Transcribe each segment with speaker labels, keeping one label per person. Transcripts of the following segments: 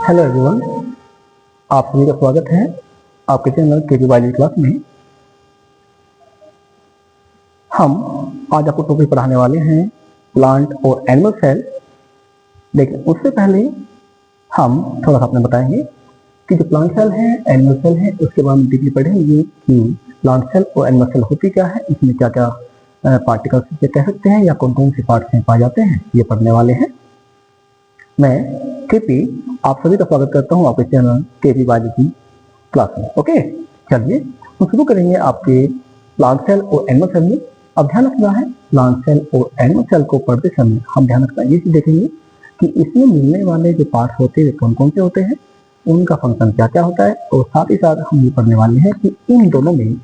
Speaker 1: Hello everyone, आप सभी का स्वागत है आपके चैनल केपी बायोलॉजी क्लास में। हम आज आपको टॉपिक पढ़ाने वाले हैं प्लांट और एनिमल सेल। लेकिन उससे पहले हम थोड़ा सा आपने बताएंगे कि जो प्लांट सेल है, एनिमल सेल है, उसके बारे में डीपली पढ़ेंगे कि प्लांट सेल और एनिमल सेल होती क्या है, इसमें क्या क्या पार्टिकल्स कह सकते हैं या कौन कौन से पार्ट्स पाए जाते हैं, ये पढ़ने वाले हैं। मैं केपी आप सभी का स्वागत करता हूं आपके चैनल केपी बायोलॉजी क्लास में। ओके, चलिए हम शुरू करेंगे आपके प्लांट सेल और एनिमल सेल में। अब ध्यान रखना है, प्लांट सेल और एनिमल सेल को पढ़ते समय हम ध्यान रखना ये चीज देखेंगे कि इसमें मिलने वाले जो पार्ट्स होते हैं कौन कौन से होते हैं, उनका फंक्शन क्या क्या होता है, और साथ ही साथ हम ये पढ़ने वाले हैं कि इन दोनों में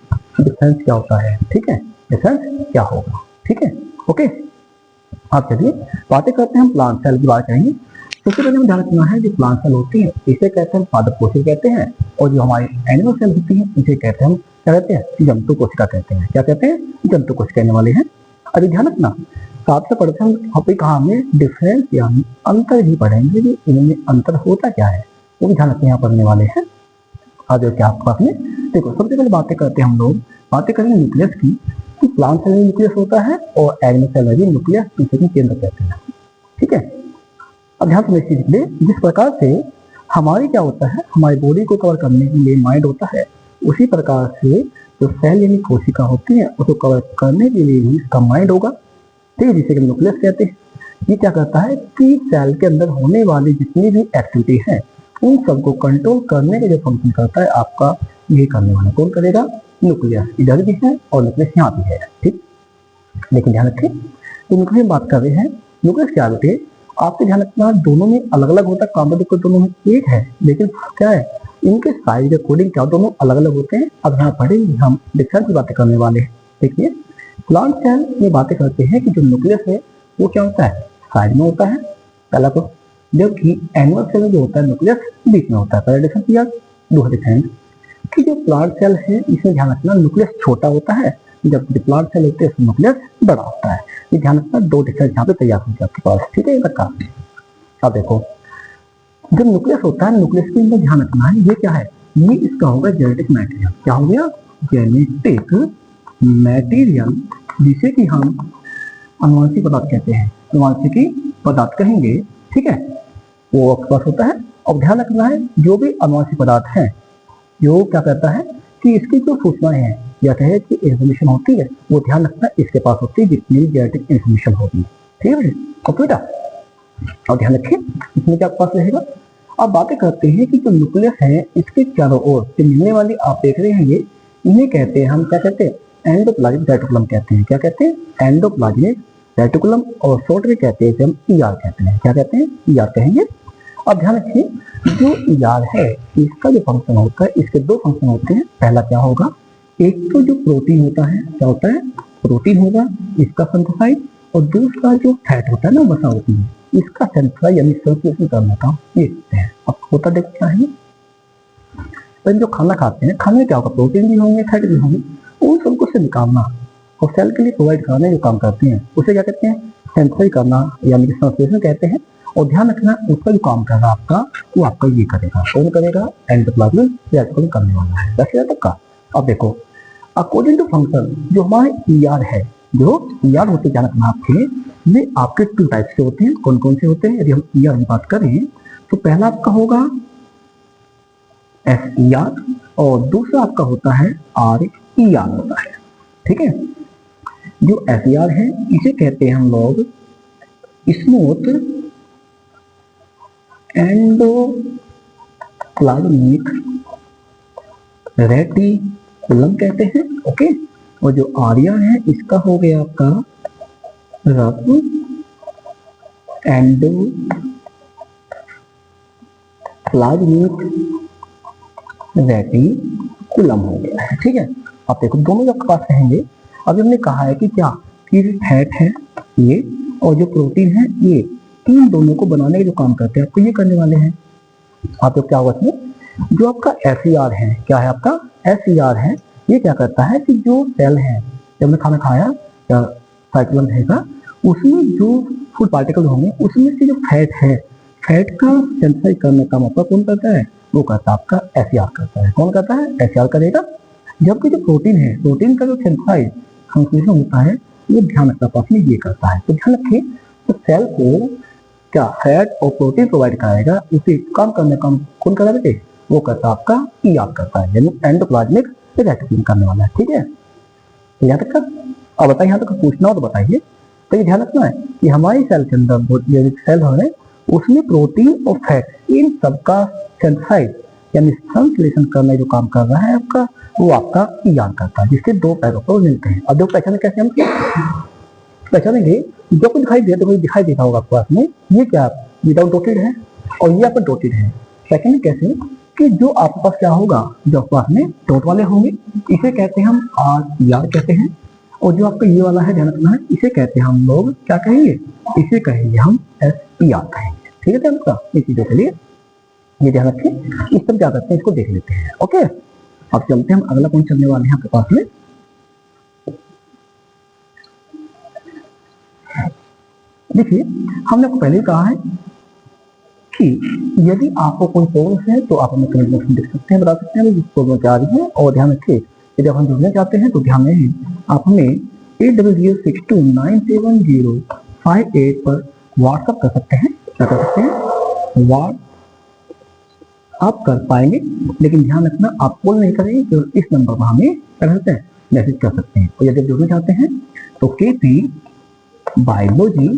Speaker 1: डिफरेंस क्या होता है। ठीक है, डिफरेंस क्या होगा। ठीक है, ओके। आप चलिए बातें करते हैं, हम प्लांट सेल की बात करेंगे। सबसे पहले हमें ध्यान रखना है जो प्लांट सेल होती है इसे कहते हैं पादप कोशिका कहते हैं, और जो हमारी एनिमल सेल होती है इसे कहते हैं, हम क्या कहते हैं, जंतु कोशिका कहते हैं। क्या कहते हैं, जंतु कोशिका कहने वाले हैं। अभी ध्यान रखना, साथ से पढ़ते हम कहा में डिफरेंस यानी अंतर भी पढ़ेंगे कि इनमें अंतर होता क्या है, वो भी ध्यान रखने यहाँ पढ़ने वाले हैं। आज क्या आपके पास में देखो, सबसे पहले बातें करते हैं, हम लोग बातें करेंगे न्यूक्लियस की, कि प्लांट सेल में न्यूक्लियस होता है और एनिमल सेल में भी न्यूक्लियस पीछे केंद्र कहते हैं। ठीक है, अब ध्यान से देखिए, जिस प्रकार से हमारी क्या होता है, हमारी बॉडी को कवर करने के लिए माइंड होता है, उसी प्रकार से जो सेल यानी कोशिका होती है उसको कवर करने के लिए भी इसका माइंड होगा। ठीक है, जिसे न्यूक्लियस कहते हैं। ये क्या करता है कि सेल के अंदर होने वाली जितनी भी एक्टिविटी है उन सबको कंट्रोल करने का जो फंक्शन करता है आपका, ये करने वाला कौन करेगा, न्यूक्लियस। इधर भी है और न्यूक्लियस यहाँ भी है। ठीक, लेकिन ध्यान रखें, तो न्यूक्लियस बात कर रहे हैं, न्यूक्लियस क्या होते हैं, आपके ध्यान रखना दोनों में अलग अलग होता है, काम तो दोनों में एक है, लेकिन क्या है इनके साइज के अकॉर्डिंग क्या दोनों अलग अलग होते हैं। अब यहाँ पढ़ेंगे हम डिफरेंस की बातें करने वाले हैं। देखिए, प्लांट सेल में बातें करते हैं कि जो न्यूक्लियस है वो क्या होता है, साइड में होता है पहला तो, जबकि एनिमल सेल में जो होता है न्यूक्लियस बीच में होता है। पहला डिफरेंस किया, दूसरा डिफरेंस कि जो प्लांट सेल है इसमें ध्यान रखना न्यूक्लियस छोटा होता है, जबकि जो प्लांट सेल होते हैं इसमें न्यूक्लियस बड़ा होता है। ये ध्यान रखना, दो डिफरेंस यहाँ पे तैयार हो गया आपके पास। ठीक है, तक का। अब देखो, जब न्यूक्लियस होता है, न्यूक्लियस के अंदर ध्यान रखना है ये क्या है, ये इसका होगा जेनेटिक मटेरियल। क्या हो गया, जेनेटिक मटेरियल, जिसे कि हम अनुवांशिक पदार्थ कहते हैं, अनुवांशिकी पदार्थ कहेंगे। ठीक है, वो आपके पास होता है। और ध्यान रखना है जो भी अनुवांशिक पदार्थ है, जो क्या कहता है कि इसकी जो सूचनाएं हैं या कहे कि इंफॉर्मेशन होती है, वो ध्यान रखना इसके पास होती है जितनी जेनेटिक इंफॉर्मेशन होगी। ठीक है, ओके बेटा, और ध्यान रखें इसमें क्या पास रहेगा। अब बातें करते हैं कि जो न्यूक्लियस है इसके चारों ओर जो मिलने वाली आप देख रहे हैं ये, इन्हें कहते हैं, हम क्या कहते हैं, एंडोप्लाज्मिक रेटिकुलम कहते हैं। क्या कहते हैं, एंडोप्लाज्मिक रेटिकुलम, और शॉर्ट में कहते हैं हम ईआर कहते हैं। क्या कहते हैं, ईआर कहेंगे। अब ध्यान रखिए, जो ईआर है इसका जो फंक्शन होता है, इसके दो फंक्शन होते हैं। पहला क्या होगा, एक तो जो प्रोटीन होता है, क्या होता है, प्रोटीन होगा, इसका सिंथेसाइज, और दूसरा जो फैट होता है ना, वसा होती है, इसका सेंट्राइज यानी सर्कुलेशन करने का ये करते हैं। अब होता देख क्या है, पर जो खाना खाते हैं, खाने में क्या होगा, प्रोटीन भी होंगे, फैट भी होंगे, उन सबको से निकालना और सेल के लिए प्रोवाइड कराने जो काम करते हैं उसे क्या कहते हैं, सेंट्राइज करना यानी कि सर्कुलेशन कहते हैं। और ध्यान रखना उसका जो काम कर रहा है आपका, वो आपका ये करेगा, कौन करेगा, एंडोप्लाज्मिक रेटिकुलम करने वाला है। दस तक का। अब देखो, अकॉर्डिंग टू फंक्शन जो हमारे ईआर है, जो ईआर होते हैं, ध्यान रखना आपके, वे आपके टू टाइप से होते हैं। कौन कौन से होते हैं, यदि हम ईआर की बात करें तो पहला आपका होगा एसईआर और दूसरा आपका होता है आरईआर होता है। ठीक है, जो एसईआर है इसे कहते हैं हम लोग स्मूथ एंडोप्लाज्मिक रेटिकुलम कहते हैं। ओके, और जो आरईआर है इसका हो गया आपका रफ एंडोप्लाज्मिक रेटिकुलम हो गया है। ठीक है, आप देखो दोनों आपके पास रहेंगे। अभी हमने कहा है कि क्या, कि फैट है ये और जो प्रोटीन है ये, इन दोनों को बनाने के जो काम करते हैं आपको ये करने वाले हैं। आप लोग क्या होगा इसमें, जो आपका एसईआर है, क्या है आपका एसईआर है, ये क्या करता है कि जो सेल है, जब हमने खाना खाया या साइक्लोन रहेगा, उसमें जो फूड पार्टिकल होंगे उसमें से जो फैट है फैट का सिंथेसाइज करने का मतलब कौन करता है? वो करता है आपका एचसीआर करता है। कौन करता है? एचसीआर करेगा। जबकि जो प्रोटीन है, प्रोटीन का जो सिंथेसाइज संश्लेषण होता है वो ध्यान रखना पास में ये करता है। तो ध्यान रखिए, तो सेल को क्या फैट और प्रोटीन प्रोवाइड कराएगा, उसे काम करने का कौन करा बेटे? वो करता है आपका ईआर करता है, यानी एंडोप्लाज्मिक रेटिकुलम करने वाला है। ठीक है, यहाँ तक का। अब बताइए, यहाँ तक पूछना हो तो बताइए। तो ये ध्यान रखना है कि हमारी सेल के अंदर जो सेल है उसमें प्रोटीन और फैट इन सबका सिंथेसाइज यानी संश्लेषण करने जो काम कर रहा है आपका, वो आपका ईआर करता है, जिसके दो पैरों पर मिलते हैं। अब जो पहचाने कैसे हम पहचानेंगे, जो कुछ दिखाई दे तो दिखाई देता होगा आपको पास में, ये क्या विदाउट डॉटेड है और ये आपका डॉटेड है। सेकंड कैसे कि जो आपके पास क्या होगा, जो आपके पास में डॉट वाले होंगे इसे कहते हैं हम आर कहते हैं, और जो आपका ये वाला है ध्यान रखना है, इसे कहते हैं हम लोग क्या कहेंगे? इसे कहेंगे हम एस कहेंगे। ठीक है ध्यान रखना, इन चीजों के लिए ये ध्यान रखें। इस सब क्या करते हैं, इसको देख लेते हैं। ओके, अब चलते हैं, हम अगला पॉइंट चलने वाले हैं आपके पास में। देखिए, हमने आपको पहले कहा है कि यदि आपको कोई प्रॉब्लम है तो आप हमें कमेंट बॉक्स में देख सकते हैं, बता सकते हैं जिस प्रॉब्लम क्या आ रही है। और ध्यान रखिए, यदि आप हम जुड़ना चाहते हैं तो ध्यान रहे आप हमें 8006297058 पर व्हाट्सअप कर सकते हैं। क्या कर सकते हैं? आप कर पाएंगे, लेकिन ध्यान रखना आप कॉल नहीं करेंगे, केवल इस नंबर पर हमें क्या करते हैं? मैसेज कर सकते हैं। और यदि आप जुड़ना चाहते हैं तो केपी बायोलॉजी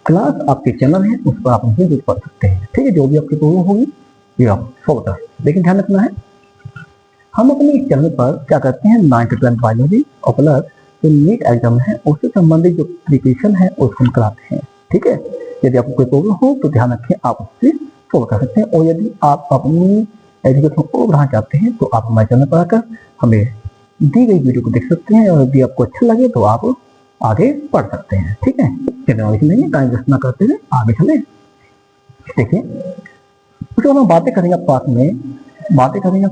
Speaker 1: क्लास आपके चैनल है, उस पर आप हमसे जुड़ पा सकते हैं। ठीक है, जो भी आपकी प्रॉब्लम होगी ये आप सॉल्व कर। लेकिन ध्यान रखना है, हम अपने इस चैनल पर क्या करते हैं? 9th 12th बायोलॉजी और प्लस जो नीट एग्जाम है उससे संबंधित जो प्रिपरेशन है उसको हम कराते हैं। ठीक है, यदि आपको कोई प्रॉब्लम हो तो ध्यान रखें, आप उससे सॉल्व कर सकते हैं। और यदि आप अपनी एजुकेशन को बढ़ाना चाहते हैं तो आप हमारे चैनल पर आकर हमें दी गई वीडियो को देख सकते हैं, और यदि आपको अच्छा लगे तो आप आगे बढ़ सकते हैं। ठीक है, चलिए नहीं टाइम वेस्ट ना करते हुए आगे चले। देखिए, तो हम बातें करेंगे पास में माइटोकॉन्ड्रिया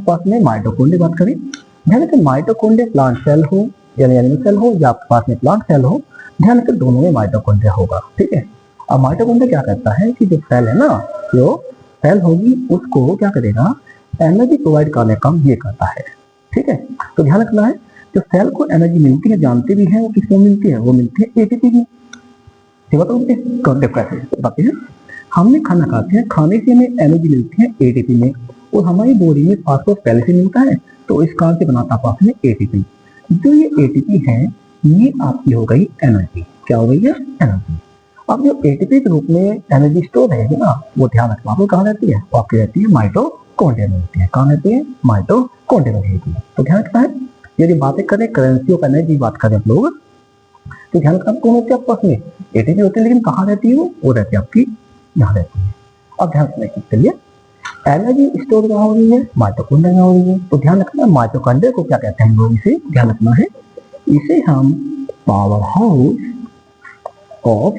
Speaker 1: बात करें। ध्यान रखें, माइटोकॉन्ड्रिया प्लांट सेल हो यानी एनिमल सेल हो या आपके पास में प्लांट सेल हो, ध्यान रखें दोनों में माइटोकॉन्ड्रिया होगा। ठीक है, अब माइटोकॉन्ड्रिया क्या करता है कि जो सेल है ना, जो सेल होगी उसको क्या करेगा? एनर्जी प्रोवाइड करने का ये करता है। ठीक है, तो ध्यान रखना है, जो सेल को एनर्जी मिलती है जानते भी हैं वो किसको मिलती है? वो मिलती है एटीपी की। बताते हैं, हमने खाना खाते हैं, खाने से हमें एनर्जी मिलती है एटीपी में, और हमारी बॉडी में फास्फोरस पहले से मिलता है, तो इस कारण से बनाता पास में एटीपी। जो ये एटीपी है ये आपकी हो गई एनर्जी। क्या हो गई है? एनर्जी। अब जो एटीपी के रूप में एनर्जी स्टोर रहेगी ना, वो ध्यान रखना, आपको कहाँ रहती है? वो आपकी रहती है माइटोकॉन्ड्रिया में रहती है। कहाँ रहती है? माइटोकॉन्ड्रिया में रहेगी। तो ध्यान रखना है, यदि बातें करें करेंसी ऑफ एनर्जी बात करें आप लोग, तो ध्यान रखना कौन होती है आपके पास में? एटीपी होती है, लेकिन कहाँ रहती है वो रहती है आपकी यहाँ रहती है। अब ध्यान रखना के लिए एनर्जी स्टोर कहाँ हो रही है? माइटोकॉन्ड्रिया में हो रही है। तो ध्यान रखना, माइटोकॉन्ड्रिया को क्या कहते हैं हम लोग? इसे ध्यान रखना है, इसे हम पावर हाउस ऑफ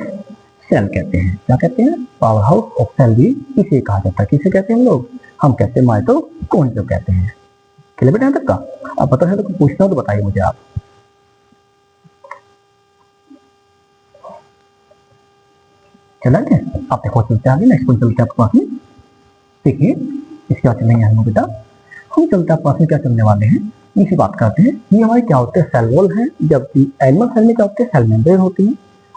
Speaker 1: सेल कहते हैं। क्या कहते हैं? पावर हाउस ऑफ सेल भी इसे कहा जाता है। किसे कहते हैं हम लोग? हम कहते हैं माइटोकॉन्ड्रिया कहते हैं। चलिए बेटा, यहाँ तक का आप पता है तो पूछना हो तो बताइए मुझे आप। चला गया? आप देखो चलते आगे, नेक्स्ट पॉइंट चलते हैं आपके पास में। देखिए, इसके बाद चलेंगे हम बेटा, हम चलते हैं पास में क्या चलने वाले हैं, इसी बात करते हैं। ये हमारे क्या होते हैं? सेल वॉल है, जबकि एनिमल सेल में क्या होते हैं? सेल मेम्ब्रेन होती है।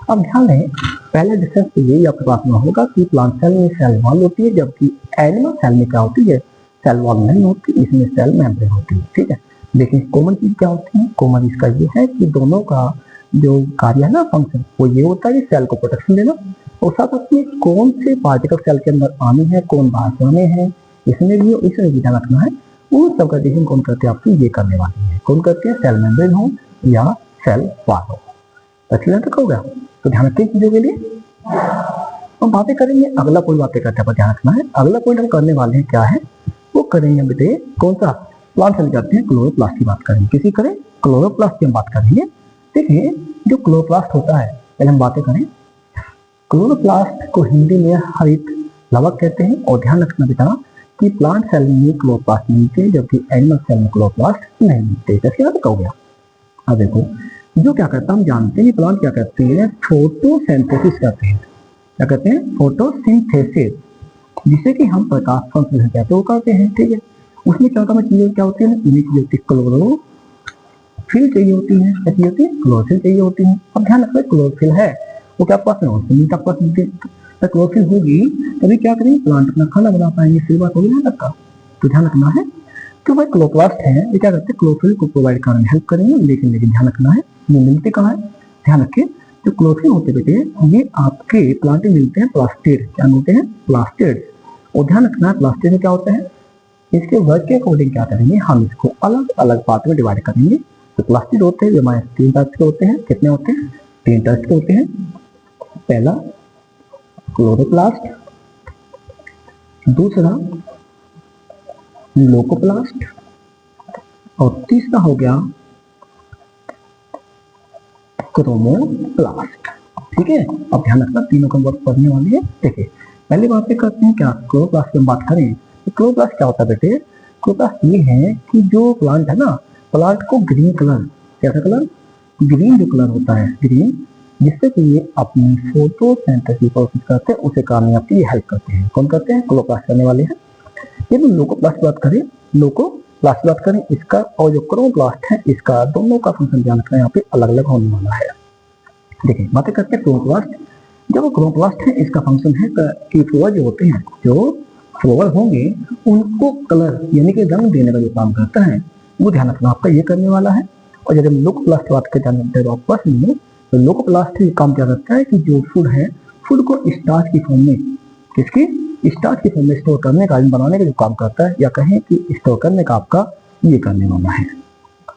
Speaker 1: अब ध्यान रहे, पहला डिफरेंस तो यही आपके पास में होगा कि प्लांट सेल में सेल वॉल होती है, जबकि एनिमल सेल में क्या होती है? सेल वॉल नहीं होती, इसमें सेल मेम्ब्रेन होती है। ठीक है, लेकिन कॉमन चीज क्या होती है? कॉमन इसका ये है कि दोनों का जो कार्य है ना, फंक्शन, वो ये होता है कि सेल को प्रोटेक्शन देना, और साथ में कौन से पार्टिकल सेल के अंदर आने हैं, कौन बाहर से आने हैं, इसमें भी ध्यान रखना है। वो सब का डिसीजन कौन करते हैं? आपकी ये करने वाली है। कौन करते हैं? सेल मेम्ब्रेन हो या सेल वॉल हो। अच्छी तक हो गया? तो ध्यान रखें चीजों के लिए। हम बातें करेंगे, अगला पॉइंट बातें करते हैं, ध्यान रखना है। अगला पॉइंट हम करने वाले हैं क्या है? वो करेंगे बेटे कौन सा? प्लांट सेल करते हैं, क्लोरोप्लास्ट की बात करेंगे। किसी करें? क्लोरोप्लास्ट की हम बात करेंगे। देखिए, जो क्लोरोप्लास्ट होता है, पहले हम बातें करें। क्लोरोप्लास्ट को हिंदी में हरित लवक कहते हैं। और ध्यान रखना बेटा कि प्लांट सेल में क्लोरोप्लास्ट मिलते हैं, जबकि एनिमल सेल में क्लोरोप्लास्ट नहीं मिलते। कैसे याद हो गया? अब देखो, जो क्या करता है हम जानते हैं, प्लांट क्या करते हैं? फोटोसिंथेसिस करते हैं। क्या कहते हैं, फोटोसिंथेसिस, जिसे कि हम प्रकाश संश्लेषण कहते हैं वो करते हैं। ठीक है, उसमें क्या होता है, चीजें क्या होती है, यूनिक चीज होती है, क्लोरोफिल चाहिए होती है, क्या चाहिए होती है, क्लोरोफिल चाहिए होती है। अब ध्यान रखना, क्लोरोफिल है वो क्या पास में पास क्लोरोफिल होगी तभी क्या करेंगे, प्लांट अपना खाना बना पाएंगे। सही बात होगी ना तक का। तो ध्यान रखना है कि भाई क्लोरोप्लास्ट है ये क्या करते हैं, क्लोरोफिल को प्रोवाइड करने में हेल्प करेंगे। लेकिन ध्यान रखना है ये मिलते कहाँ है, ध्यान रखिए जो क्लोरोफिल होते बेटे ये आपके प्लांट में मिलते हैं प्लास्टिड, क्या मिलते हैं, प्लास्टिड। और ध्यान रखना है प्लास्टिड में क्या होता है, इसके वर्क के अकॉर्डिंग क्या करेंगे, हम इसको अलग अलग पार्ट में डिवाइड करेंगे। तो प्लास्टिड होते हैं जो हमारे 3 टाइप्स के होते हैं। कितने होते हैं, 3 टाइप्स के होते हैं। पहला क्लोरोप्लास्ट, दूसरा लोकोप्लास्ट और तीसरा हो गया क्रोमोप्लास्ट। ठीक है, अब ध्यान रखना तीनों का वर्क पढ़ने वाले हैं। देखिए पहले बात पे करते हैं क्या, क्लोरोप्लास्ट की हम बात करें तो क्लोरोप्लास्ट क्या होता है बेटे, क्लोरोप्लास्ट ये है कि जो प्लांट है ना, प्लांट को ग्रीन कलर, कैसा कलर, ग्रीन जो कलर होता है ग्रीन, जिससे कि ये अपनी फोटोसिंथेसिस प्रोसेस करते हैं उसे करने आपकी ये हेल्प करते हैं। कौन करते हैं, क्लोरोप्लास्ट करने वाले हैं। ये तो लोकोप्लास्ट बात करें, लोकोप्लास्ट बात करें इसका, और जो क्रोमोप्लास्ट है इसका, दोनों का फंक्शन ध्यान रखना यहाँ पे अलग अलग होने वाला है। देखिए बातें करते हैं क्रोमोप्लास्ट। जब क्रोमोप्लास्ट है इसका फंक्शन है कि फ्लावर जो होते हैं, जो फ्लावर होंगे उनको कलर यानी कि रंग देने का जो काम करता है वो ध्यान रखना आपका ये करने वाला है। और जब हम लोकोप्लास्ट बात करते हैं आपस में, तो लोकोप्लास्ट काम क्या करता है कि जो फूड है, फूड को स्टार्च की फॉर्म में, किसकी, स्टार्च की फॉर्म में स्टोर करने का, बनाने का जो काम करता है, या कहें कि स्टोर करने का आपका ये करने वाला है।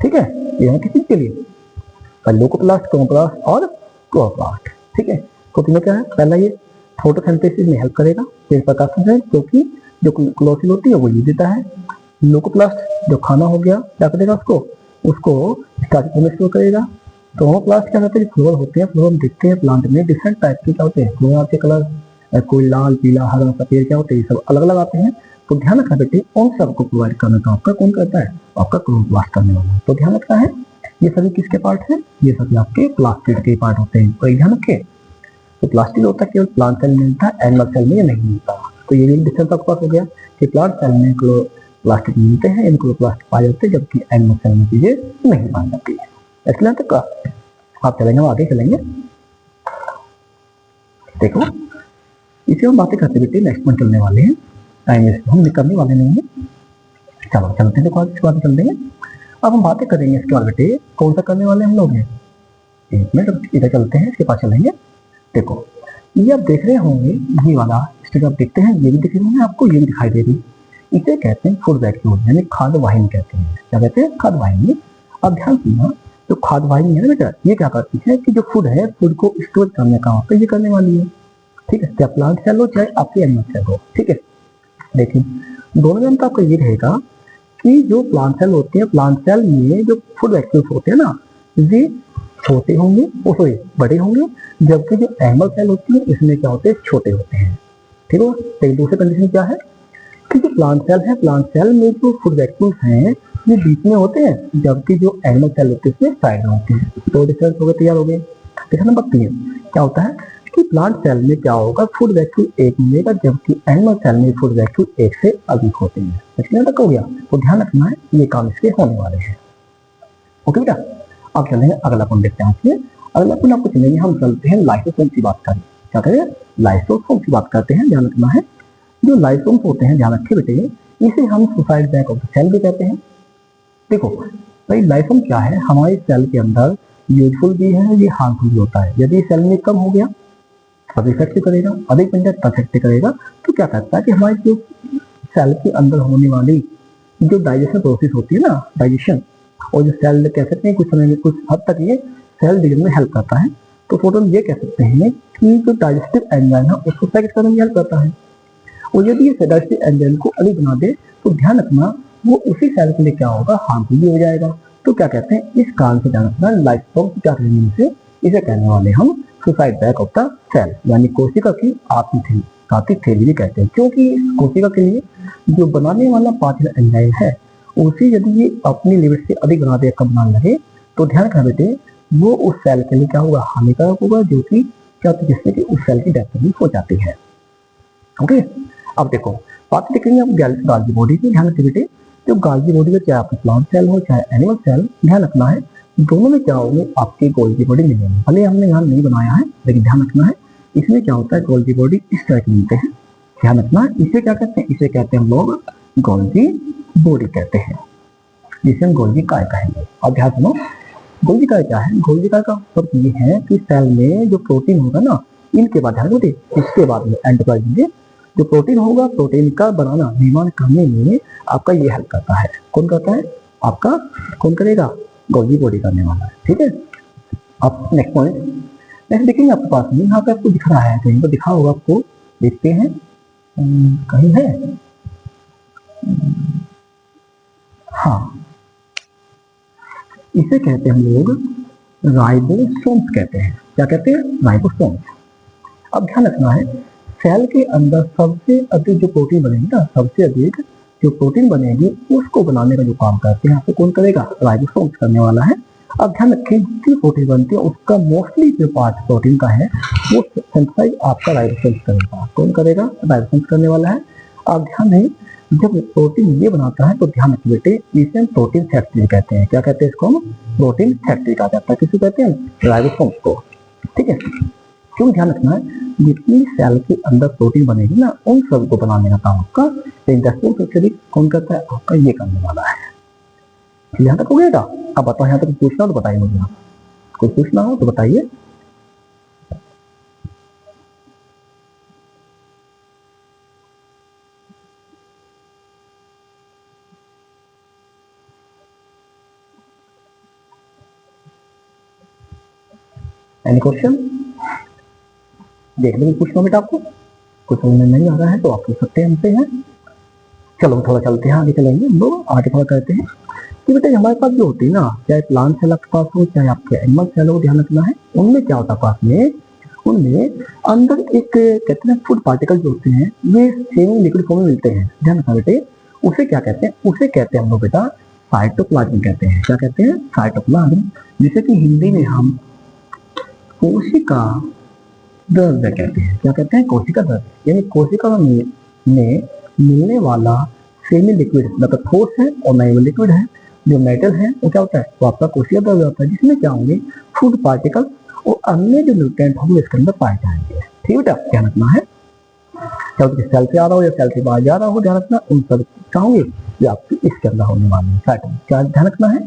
Speaker 1: ठीक है, ये किसी के लिए लोकोप्लास्ट, क्रोमोप्लास्ट और क्लोरोप्लास्ट। ठीक है, तो तीनों क्या है, पहला ये फोटोसिंथेसिस में हेल्प करेगा, फिर प्रकाश संश्लेषण, क्योंकि जो क्लोरोफिल होती है वो ये देता है। लोकोप्लास्ट जो खाना हो गया क्या करेगा, उसको स्टार्च फॉर्म में स्टोर करेगा। क्रोमोप्लास्ट क्या करते हैं, फ्लोर होते हैं, फ्लोर हम देखते हैं प्लांट में डिफरेंट टाइप के क्या होते हैं, फ्लोर के कलर, कोई लाल, पीला, हरा, सफेद क्या होते हैं, सब अलग अलग आते हैं। तो ध्यान रखना बेटे उन सबको प्रोवाइड करने का आपका कौन करता है, आपका क्रोमोप्लास्ट करने वाला है। तो ध्यान रखना है ये सभी किसके पार्ट है, ये सभी आपके प्लास्टिड के पार्ट होते हैं। तो ध्यान रखे, तो प्लास्टिड होता है केवल प्लांट सेल में मिलता है, एनिमल सेल में नहीं मिलता। तो ये भी डिफरेंस आपके पास हो गया कि प्लांट सेल में प्लास्टिक मिलते हैं, इन क्लोरोप्लास्ट पाए जाते हैं, जबकि एनिमल सेल में चीजें नहीं पाई जाती है। इसलिए तक का आप चलेंगे, आगे चलेंगे। देखो इसे हम बातें करते बेटे नेक्स्ट में चलने वाले हैं, टाइम वेस्ट हम करने वाले नहीं है। चलो चलते हैं, देखो इसके बाद चलते हैं। अब हम बातें करेंगे इसके बाद बेटे कौन सा करने वाले हम लोग हैं, एक मिनट इधर चलते हैं, इसके पास चलेंगे। देखो ये आप देख रहे होंगे, ये वाला स्टेज आप देखते हैं, ये भी दिख रही है आपको, ये भी दिखाई दे रही, इसे कहते हैं फूड वैक्यूल यानी खाद्य वाहिनी कहते हैं। क्या कहते हैं, खाद्य वाहिनी। अब ध्यान सुनना, जो खाद्य वाहिनी है ना बेटा, ये क्या करती है कि जो फूड है, फूड को स्टोर करने का तो ये करने वाली है। ठीक है, चाहे प्लांट सेल हो चाहे आपकी एनिमल सेल हो। ठीक है, देखिए दोनों में आपका ये रहेगा कि जो प्लांट सेल होते हैं, प्लांट सेल में जो फूड वैक्यूल्स होते हैं ना, ये छोटे होंगे, सॉरी बड़े होंगे, जबकि जो एनिमल सेल होती है इसमें क्या होते हैं, छोटे होते हैं। ठीक है, तो दूसरी कंडीशन क्या है कि जो प्लांट सेल है, प्लांट सेल में जो फूड वैक्यूल्स हैं ये बीच में होते हैं, जबकि जो एनिमल सेल होते हैं इसमें साइड में होते हैं। तो डिफरेंस हो गए, तैयार हो गए। देखा नंबर 3 क्या होता है कि प्लांट सेल में क्या होगा, फूड वैक्यूल एक मिलेगा, जबकि एनिमल सेल में फूड वैक्यूल एक से अधिक होते हैं। इसलिए तक हो गया, तो ध्यान रखना है ये काम इसके होने वाले हैं। ओके बेटा, अब चलेंगे अगला कौन देखते हैं। अगला कौन आपको चलेंगे, हम चलते हैं लाइसोसोम की बात करें। क्या करें, लाइसोसोम की बात करते हैं। ध्यान रखना है जो लाइसोम होते हैं, ध्यान रखे बेटे, इसे हम suicide bag of the cell भी कहते हैं। देखो भाई लाइसोम क्या है, हमारे सेल के अंदर यूजफुल भी है, ये हार्मफुल भी होता है। यदि सेल में कम हो गया तब इफेक्ट करेगा, अधिक बन जाए तब इफेक्ट करेगा। तो क्या करता है कि हमारे जो सेल के अंदर होने वाली जो डाइजेशन प्रोसेस होती है ना, डाइजेशन, और जो सेल कह सकते हैं कुछ समय में कुछ हद तक ये सेल डिवीजन में हेल्प करता है। तो टोटल ये कह सकते हैं कि जो डाइजेस्टिव एंजाइम है उसको सेट करने में हेल्प करता है। और यदि ये डाइजेस्टिव एंजाइम को अधिक बना दे तो ध्यान रखना वो उसी सेल के लिए क्या होगा, हार्मफुल भी हो जाएगा। तो क्या कहते हैं, इस कारण से ध्यान रखना लाइसोसोम क्या कहने से, इसे कहने वाले हम suicide bag of the cell यानी कोशिका की आत्मघाती थैली भी कहते हैं। क्योंकि कोशिका के लिए जो बनाने वाला पाचन एंजाइम है उसे यदि ये अपनी लिमिट से अधिक बना दे, कम बनाने लगे, तो ध्यान रखना बेटे वो उस सेल के लिए क्या होगा, हानिकारक होगा, जो कि क्या होता है, जिससे कि उस सेल की डेथ भी हो जाती है। ओके, अब देखो बात देखेंगे हम गाल्गी बॉडी की। ध्यान रखिए बेटे, जो गाल्गी बॉडी में चाहे आपका प्लांट सेल हो चाहे एनिमल सेल, ध्यान रखना है दोनों में क्या होंगे, आपके गोल्गी बॉडी मिलेंगे। भले हमने यहाँ नहीं बनाया है लेकिन ध्यान रखना है इसमें क्या होता है, गोल्गी बॉडी इस तरह के मिलते हैं। ध्यान रखना है, इसे क्या कहते हैं, इसे कहते हैं हम लोग गोल्गी बॉडी कहते हैं, जिसे हम गोल्गी काय कहेंगे। और ध्यान सुनो, गोल्गी काय क्या है, गोल्गी काय का मतलब ये है कि सेल में जो प्रोटीन होगा ना, इनके बाद ध्यान रखिए, इसके बाद में एंटरप्राइज में जो प्रोटीन होगा, प्रोटीन का बनाना निर्माण करने में आपका ये हेल्प करता है। कौन करता है, आपका कौन करेगा, गोल्गी बॉडी करने वाला है। ठीक है, अब नेक्स्ट पॉइंट नेक्स्ट देखेंगे आपके पास में, यहाँ पे आपको दिख रहा है, कहीं पर दिखा होगा आपको, देखते हैं कहीं है, हाँ इसे कहते हैं हम लोग राइबोसोम्स कहते हैं। क्या कहते हैं, राइबोसोम्स। अब ध्यान रखना है, सेल के अंदर सबसे अधिक जो प्रोटीन बनेगी ना, सबसे अधिक जो प्रोटीन बनेगी उसको बनाने का जो काम करते हैं आपको कौन करेगा, राइबोसोम्स करने वाला है। अब ध्यान रखें, जितनी प्रोटीन बनती है उसका मोस्टली जो पार्ट प्रोटीन का है वो सिंथेसाइज आपका राइबोसोम्स करेगा। कौन करेगा, राइबोसोम्स करने वाला है। अब ध्यान है, जब प्रोटीन ये बनाता है तो ध्यान रखिए बेटे, इसे हम प्रोटीन फैक्ट्री कहते हैं। क्या कहते हैं इसको, हम प्रोटीन फैक्ट्री कहा जाता है। किसे कहते हैं, राइबोसोम्स को। ठीक है, क्यों, ध्यान रखना है जितनी सेल के अंदर प्रोटीन बनेगी ना, उन सब को बनाने का काम आपका इंडस्ट्रियल फैक्ट्री कौन करता है, आपका ये करने वाला है। यहाँ तक हो गया। अब बताओ, यहाँ तक पूछना हो तो बताइए मुझे, कुछ पूछना हो तो बताइए। एनी क्वेश्चन, देखने में पूछना बेटा, आपको कुछ समझ में नहीं आ रहा है तो आप पूछ सकते हैं हमसे हैं। चलो थोड़ा चलते हैं, आगे चलेंगे हम लोग, आगे थोड़ा कहते हैं कि बेटा हमारे पास जो होती है ना, चाहे प्लांट सेल आपके पास हो चाहे आपके एनिमल सेल हो, ध्यान रखना है उनमें क्या होता है पास में, उनमें अंदर एक कहते हैं फूड पार्टिकल जो होते हैं ये सेमी लिक्विड फॉर्म में मिलते हैं। ध्यान रखना बेटे, उसे क्या कहते हैं, उसे कहते हैं हम लोग बेटा साइटोप्लाज्म कहते हैं। क्या कहते हैं, साइटोप्लाज्म, जिसे कि हिंदी में हम कोशिका द्रव्य कहते हैं। क्या कहते हैं, कोशिका द्रव्य, यानी कोशिका में मिलने वाला सेमी लिक्विड, मतलब ठोस है और नए लिक्विड है। जो मेटल है वो क्या होता है, वो आपका कोशिका द्रव्य होता है, जिसमें क्या होंगे, फूड पार्टिकल और अन्य जो न्यूट्रिएंट होंगे इसके अंदर पाए जाएंगे। ठीक है बेटा, ध्यान रखना है, चाहे सेल से आ रहा हो या सेल से बाहर जा रहा हो, ध्यान रखना उन सब क्या होंगे, जो आपके इसके अंदर होने वाले हैं। क्या ध्यान रखना है,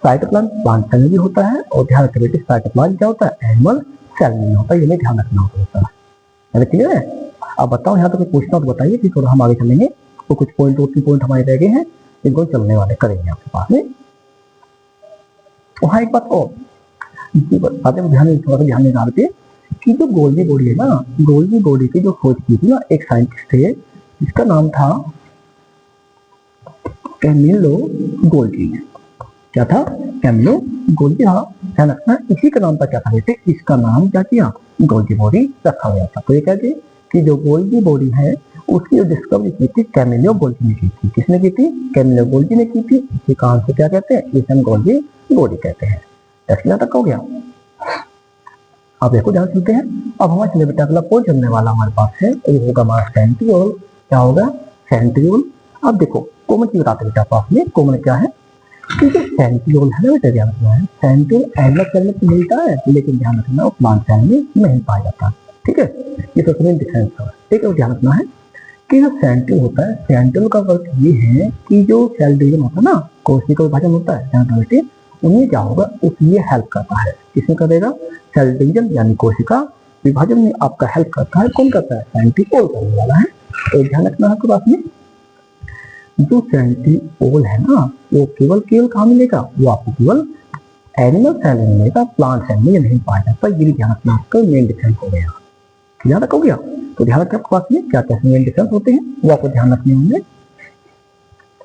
Speaker 1: साइटोप्लाज्म प्लांट सेल में भी होता है, और ध्यान रखिए बेटे साइटोप्लाज्म क्या होता है, एनिमल सेल में होता है, ये ध्यान रखना होता है। क्लियर है। अब बताओ, यहाँ तो पूछना हो तो बताइए, फिर थोड़ा हम आगे चलेंगे। तो कुछ पॉइंट, 2-3 पॉइंट हमारे रह गए हैं, इनको चलने वाले करेंगे आपके पास में। वहाँ एक बात और थोड़ा सा ध्यान निकाल के, कि जो गोल्गी बॉडी है ना, गोल्गी बॉडी की जो खोज की थी ना एक साइंटिस्ट थे, जिसका नाम था कैमिलो गोल्गी। क्या था, कैमिलो गोल्गी। हाँ ध्यान रखना, इसी का नाम पर क्या था बेटे, इसका नाम क्या किया, गोल्गी बॉडी रखा गया था। तो ये कहते कि जो गोल्गी बॉडी है उसकी जो डिस्कवरी की थी कैमिलो गोल्गी ने की थी। किसने की थी, कैमिलो गोल्गी ने की थी। इसी कारण से क्या कहते हैं, इसे हम गोल्गी बॉडी कहते हैं। यहाँ तक हो गया। अब देखो ध्यान सुनते हैं, अब हमारे चले बेटा अगला पॉइंट चलने वाला हमारे पास है, ये होगा हमारा सेंट्रियोल। क्या होगा, सेंट्रियोल। अब देखो कॉमन की बताते बेटा पास में, कॉमन क्या है, क्योंकि सेंट्रियोल है ना बेटा, ध्यान रखना है, सेंट्रियोल एनिमल सेल में तो मिलता है, लेकिन ध्यान रखना वो प्लांट सेल में नहीं पाया जाता। ठीक है, ये तो मेन डिफरेंस है। ठीक है, ध्यान रखना है कि जो सेंट्रियोल होता है, सेंट्रियोल का वर्क ये है कि जो सेल डिवीजन होता है ना, कोशिका विभाजन होता है, ध्यान रखना बेटे, उन्हें क्या होगा, उसमें हेल्प करता है। किसमें करेगा, सेल डिवीजन यानी कोशिका विभाजन में आपका हेल्प करता है। कौन करता है, सेंट्रियोल करने वाला है। तो ध्यान रखना है आपके पास में, जो सेंट्रियोल है ना, वो केवल कहाँ मिलेगा, वो आपको केवल एनिमल सेल में मिलेगा, प्लांट सेल में नहीं पाया जाता। ये भी ध्यान रखना, आपका मेन डिफरेंस हो गया। ध्यान रखो गया, तो ध्यान रखना आपके पास में क्या क्या मेन डिफरेंस होते हैं, वो आपको ध्यान रखने होंगे।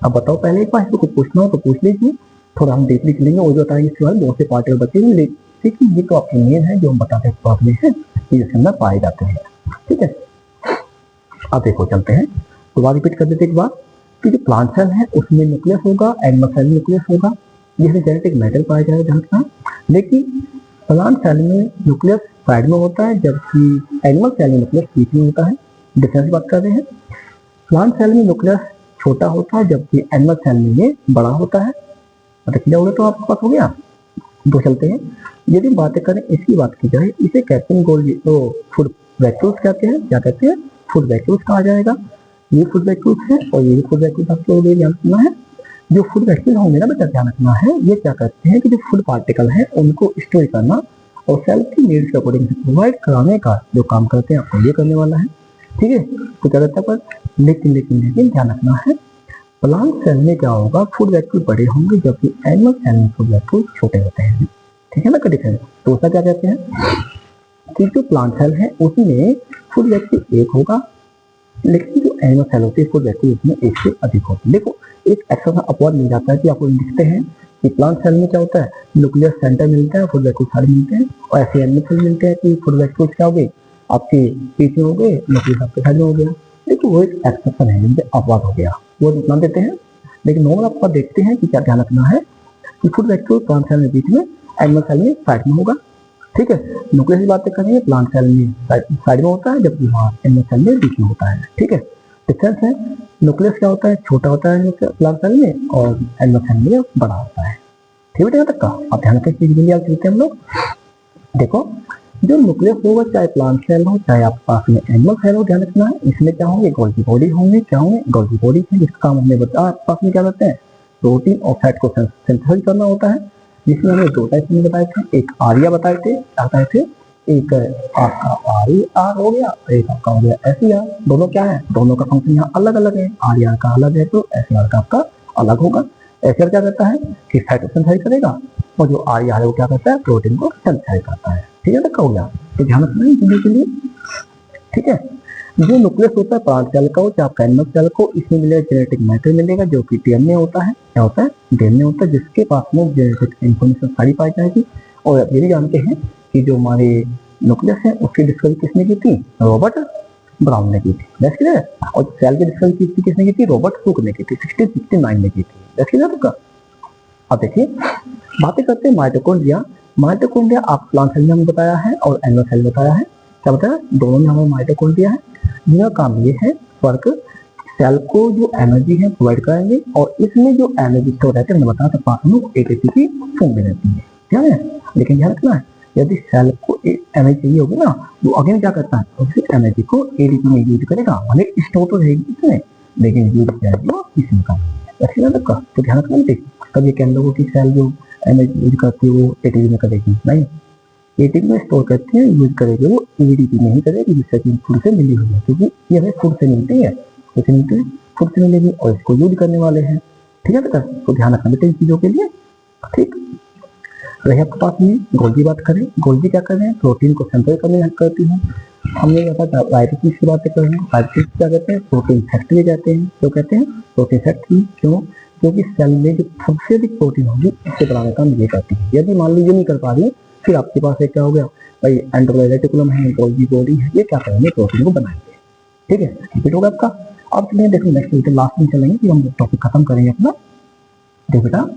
Speaker 1: अब बताओ, पहले एक बार इसको कुछ पूछना हो तो पूछ लीजिए, थोड़ा हम देखने चलेंगे और जो बताएंगे इसके बारे में बहुत से पार्ट बचे हुए, लेकिन ये तो आपके मेन है जो हम बताते हैं पास में है, इसके अंदर पाए जाते हैं। ठीक है, अब देखो चलते हैं, दोबारा रिपीट कर देते एक बार, कि जो प्लांट सेल है उसमें न्यूक्लियस होगा, एनिमल सेल में न्यूक्लियस होगा, जिसमें जेनेटिक मैटर पाया जाएगा, ध्यान रखना। लेकिन प्लांट सेल में न्यूक्लियस साइड में होता है, जबकि एनिमल सेल में न्यूक्लियस बीच में होता है। डिफरेंस बात कर रहे हैं। प्लांट सेल में न्यूक्लियस छोटा होता है, जबकि एनिमल सेल में ये बड़ा होता है। किया होगा तो आपके पास हो गया। दो चलते हैं। यदि बातें करें इसकी बात की जाए, इसे कहते हैं गोल्गी, तो फूड वैक्यूल्स कहते हैं। क्या कहते हैं? फूड वैक्यूल्स कहा जाएगा। ये फूड वैक्यूल्स है और ये फूड वैक्यूल्स आपको ध्यान रखना है। जो फूड वैक्यूल होंगे ना बेटा, ध्यान रखना है, ये क्या करते हैं कि जो फूड पार्टिकल है उनको स्टोर करना और सेल की नीड्स के अकॉर्डिंग प्रोवाइड कराने का जो काम करते हैं आपको ये करने वाला है। ठीक है, तो क्या करता है पर लेकिन ध्यान रखना है, प्लांट सेल में क्या होगा, फूड वैक्यूल बड़े होंगे, जबकि एनिमल सेल में फूड वैक्यूल छोटे होते हैं। ठीक है ना, डिफरेंस। तो उसका क्या कहते हैं कि जो प्लांट सेल है उसमें फूड वैक्यूल एक होगा, लेकिन जो एनिमल सेल होती है फूड वैक्यूल उसमें एक से अधिक होती है। देखो एक एक्स्ट्रा अपवाद मिल जाता है कि आपको लिखते हैं कि प्लांट सेल में क्या होता है, न्यूक्लियस सेंटर मिलता है, फूड वैक्यूल सारे मिलते हैं, और ऐसे एनिमल सेल मिलते हैं कि फूड वैक्यूल क्या हो गए आपके पीछे हो गए, न्यूक्लियस आपके साइड में हो गया। देखो वो एक एक्सेप्शन है, जिससे अपवाद हो गया, वो मान देते हैं। लेकिन नॉर्मल आपका देखते हैं कि क्या ध्यान रखना है कि फूड वैक्यूल प्लांट सेल में बीच में, एनिमल सेल में साइड में होगा। ठीक है, न्यूक्लियस की बातें करेंगे, प्लांट सेल में साइड में होता है, जबकि एनिमल सेल में बीच में होता है। ठीक है, डिफरेंस है। न्यूक्लियस क्या होता है, छोटा होता है प्लांट सेल में, और एनिमल सेल में बड़ा होता है। ठीक है, यहाँ तक का आप ध्यान रखें। चीज के लिए चलते हैं हम लोग। देखो जो न्यूक्लियस होगा, चाहे प्लांट सेल हो चाहे आपके पास में एनिमल सेल हो, ध्यान रखना है इसमें क्या होंगे, गोल्गी बॉडी होंगे। क्या होंगे, गोल्गी बॉडी है, जिसका काम हमने बताया आपके पास में क्या करते हैं, प्रोटीन और फैट को सिंथेसाइज करना होता है, जिसमें हमें दो टाइप में बताए थे। एक आर्या बताए थे, एक आपका आर हो गया, एक आपका हो गया एस। दोनों क्या है, दोनों का फंक्शन यहाँ अलग अलग है। आर का अलग है तो एस का आपका अलग होगा। एस क्या करता है कि फैट को सिंथेसाइज करेगा, और जो आर है वो क्या करता है, प्रोटीन को सिंथेसाइज करता है। ठीक है, तक हो गया। तो ध्यान रखना है चीजों के लिए। ठीक है, जो न्यूक्लियस होता है प्लांट सेल का हो चाहे एनिमल सेल को, इसमें मिलेगा जेनेटिक मैटर मिलेगा, जो कि डीएनए होता है। क्या होता है, डीएनए होता है, जिसके पास में जेनेटिक इंफॉर्मेशन सारी पाई जाएगी। और आप ये भी जानते हैं कि जो हमारे न्यूक्लियस है उसकी डिस्कवरी किसने की थी, रॉबर्ट ब्राउन ने की थी। That's clear. और सेल की डिस्कवरी किसने की थी, रॉबर्ट हुक ने की थी, 1669 में की थी। That's clear. अब देखिए बातें करते हैं माइटोकॉन्ड्रिया। माइटोकॉन्ड्रिया आप प्लांट सेल में हमें बताया है और एनिमल सेल बताया है। क्या बताया, दोनों में हमें माइटोकॉन्ड्रिया है, जिनका काम ये है फर्क, सेल को जो एनर्जी है प्रोवाइड कराएंगे, और इसमें जो एनर्जी स्टोर रहती है हमने बताया था पास में एटीपी की फॉर्म में रहती है। क्या है, लेकिन ध्यान रखना है, यदि सेल को एनर्जी चाहिए होगी ना, वो अगेन क्या करता है, उस एनर्जी को एटीपी में यूज करेगा, भले स्टोर तो रहेगी इसमें, लेकिन यूज जाएगी वो इसमें का। तो ध्यान रखना है, कभी कह लोगों की सेल जो एनर्जी यूज करती है वो एटीपी में करेगी नहीं, एटीपी में स्टोर करती है, यूज करेगी वो एटीपी में ही करेगी, जिससे कि फूड से मिली हुई है, क्योंकि ये हमें फूड से मिलती है, फूड से मिलेगी और इसको यूज करने वाले हैं। ठीक है बेटा, तो ध्यान रखना बेटा इन चीजों के लिए। ठीक रहे आपके पास में गोल्गी बात करें, गोल्गी क्या कर रहे हैं, प्रोटीन को सिंथेसाइज करने में हेल्प करती है। हमने राइबोसोम की बातें कर रहे हैं, राइबोसोम क्या कहते हैं, प्रोटीन फैक्ट्री कहते हैं। क्यों कहते हैं प्रोटीन फैक्ट्री, क्यों, क्योंकि सेल में जो सबसे अधिक प्रोटीन होगी उससे बनाने का काम ये करती है। यदि मान लीजिए नहीं कर पा रही, फिर आपके पास एक क्या हो गया भाई, एंडोप्लाज्मिक रेटिकुलम है, गोल्गी बॉडी है, ये क्या करेंगे, प्रोटीन को बनाएंगे। ठीक है, रिपीट होगा आपका। अब चलिए देखो नेक्स्ट लास्ट में चलेंगे कि हम टॉपिक खत्म करेंगे अपना। देखो बेटा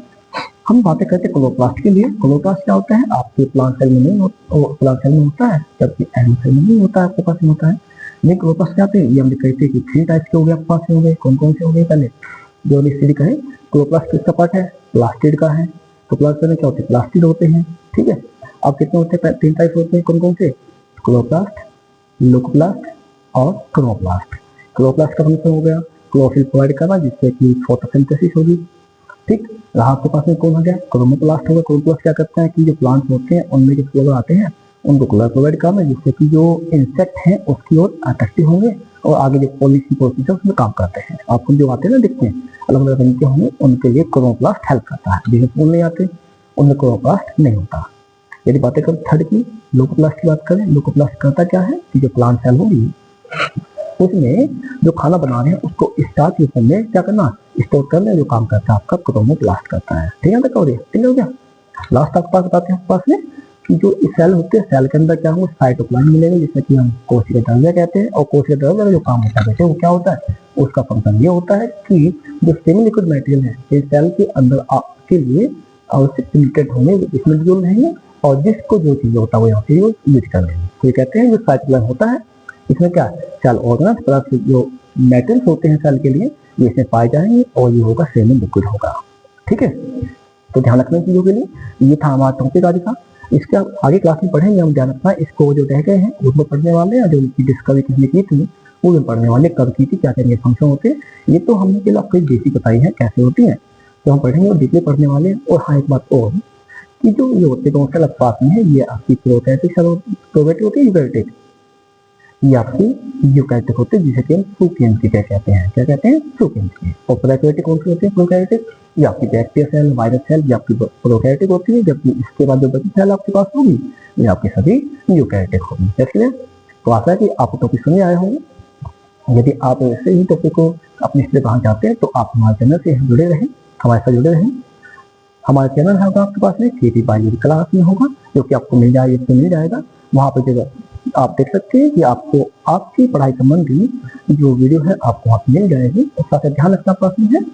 Speaker 1: हम बातें करते हैं क्लोरोप्लास्ट के लिए। क्लोरोप्लास्ट क्या होता है, आपके प्लांट सेल में नहीं प्लांट सेल में होता है, जबकि एनिमल सेल में नहीं होता है, आपके पास में होता है। लेकिन क्लोरोप्लास्ट क्या होते हैं, ये हम कहते हैं कि 3 टाइप्स के हो गए आपके पास में हो गए। कौन कौन से हो गए, पहले जो स्टडी करें, क्लोरोप्लास्ट किसका पार्ट है, प्लास्टिड का है। तो प्लास्ट में क्या होते हैं, प्लास्टिड होते हैं। ठीक है, अब कितने होते हैं, 3 टाइप होते हैं। कौन कौन से, क्लोरोप्लास्ट, ल्यूकोप्लास्ट और क्रोमोप्लास्ट। क्लोरोप्लास्ट का फंक्शन हो गया क्लोरोफिल प्रोवाइड करना, जिससे कि फोटोसिंथेसिस होगी। ठीक, रहा आपके पास में कौन हो गया, क्रोमोप्लास्ट होगा। क्रोमोप्लास्ट क्या करता है कि जो प्लांट्स होते हैं उनमें जो फ्लावर आते हैं उनको कलर प्रोवाइड करना, जिससे कि जो इंसेक्ट हैं उसकी ओर अट्रैक्टिव होंगे और आगे जो पॉलिसी प्रोसेस है उसमें काम करते हैं। आपको जो आते हैं ना दिखते हैं अलग अलग रंग के होंगे, उनके लिए क्रोमोप्लास्ट हेल्प करता है। जिन्हें फूल नहीं आते उनमें क्रोमोप्लास्ट नहीं होता। यदि बातें करें थर्ड की, ल्यूकोप्लास्ट की बात करें, ल्यूकोप्लास्ट करता क्या है कि जो प्लांट सेल होगी उसमें जो खाना बना रहे हैं उसको स्टार्च के फॉर्म में क्या करना, स्टोर करने जो काम करता है आपका क्रोमोप्लास्ट करता है। ठीक है, क्लियर हो गया। लास्ट आपके पास बताते हैं आपके पास में कि जो सेल होते हैं, सेल के अंदर क्या होंगे, साइटोप्लाज्म मिलेंगे, जिससे कि हम कोशिका द्रव्य कहते हैं। और कोशिका द्रव्य का जो काम होता है वैसे वो क्या होता है, उसका फंक्शन ये होता है कि जो सेमी लिक्विड मटेरियल है ये सेल के अंदर के लिए आवश्यक न्यूट्रिएंट होंगे इसमें जो रहेंगे, और जिसको जो चाहिए होता है वो यहाँ पे यूज कर लेंगे। तो ये कहते हैं जो साइटोप्लाज्म होता है इसमें क्या सेल ऑर्गेनल्स प्लस जो मेटल्स होते हैं सेल के लिए ये इसमें पाए जाएंगे और ये होगा सेमी लिक्विड होगा। ठीक है, तो ध्यान रखना चीजों के लिए। ये था हमारा टॉपिक आज का। इसके आगे क्लास में पढ़ेंगे हम, ध्यान रखना इसको जो रह गए हैं उसमें पढ़ने वाले हैं, जो इनकी डिस्कवरी किसने की थी वो भी पढ़ने वाले, कब की थी, क्या क्या फंक्शन होते हैं, ये तो हमने केवल आपको बेसिक बताई है कैसे होती है, तो हम पढ़ेंगे और डीपली पढ़ने वाले हैं। और हाँ एक बात और कि जो ये होते हैं सेल पास में है ये आपकी प्रोकैरियोटिक सेल प्रोकैरियोटिक होती है यूकैरियोटिक, ये आपकी यूकैरियोटिक होते हैं जिसे कि हम प्रोकैरियोटिक कहते हैं। क्या कहते हैं? प्रोकैरियोटिक। और प्रोकैरियोटिक कौन सी होती है? प्रोकैरियोटिक ये आपकी बैक्टीरिया सेल, वायरस सेल, ये आपकी प्रोकैरियोटिक होती है, जबकि इसके बाद जो बची सेल आपके पास होगी ये आपकी सभी यूकैरियोटिक होगी। इसलिए तो आशा है कि आप टॉपिक समझ आए होंगे। यदि आप ऐसे ही टॉपिक को अपने इसलिए कहाँ चाहते हैं तो आप हमारे चैनल से जुड़े रहें, हमारे साथ जुड़े रहें। हमारा चैनल होगा आपके पास में केटी बायोलॉजी क्लास में होगा, जो कि आपको मिल जाएगा। वहाँ पर जगह आप देख सकते हैं कि आपको आपकी पढ़ाई संबंधी जो वीडियो है आपको वहाँ मिल जाएगी। और साथ ध्यान रखना प्रश्न है,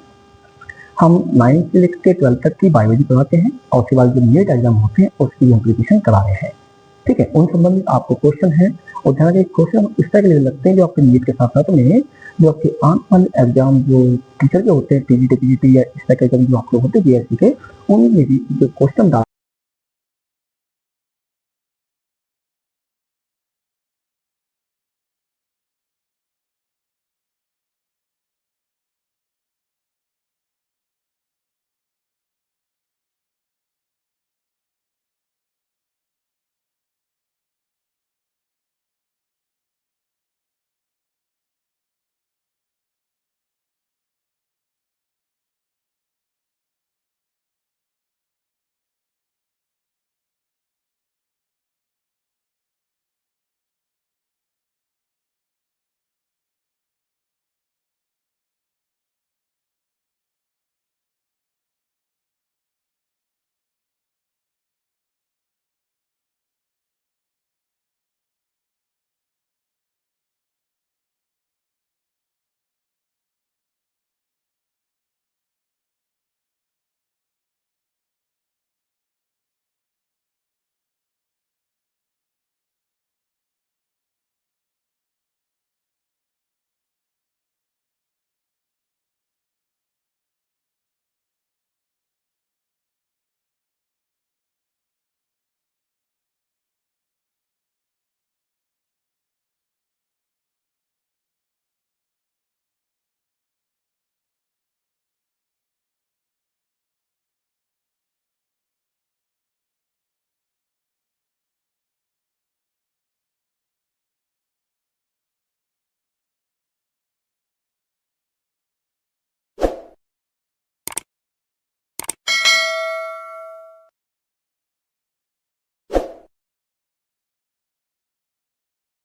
Speaker 1: हम 9th से लेकर 12th तक की बायोलॉजी पढ़ाते हैं और उसके बाद जो नीट एग्जाम होते हैं उसकी हम प्रिपरेशन करा रहे हैं। ठीक है, उन संबंधित आपको क्वेश्चन है और ध्यान रखिए क्वेश्चन इस तरह के लगते हैं जो आपके नीट के साथ साथ में जो आपके आने वाले एग्जाम जो टीचर के होते हैं टीजीटी पीजीटी या इस तरह के जो आपके होते हैं बीएससी के, उनमें भी जो क्वेश्चन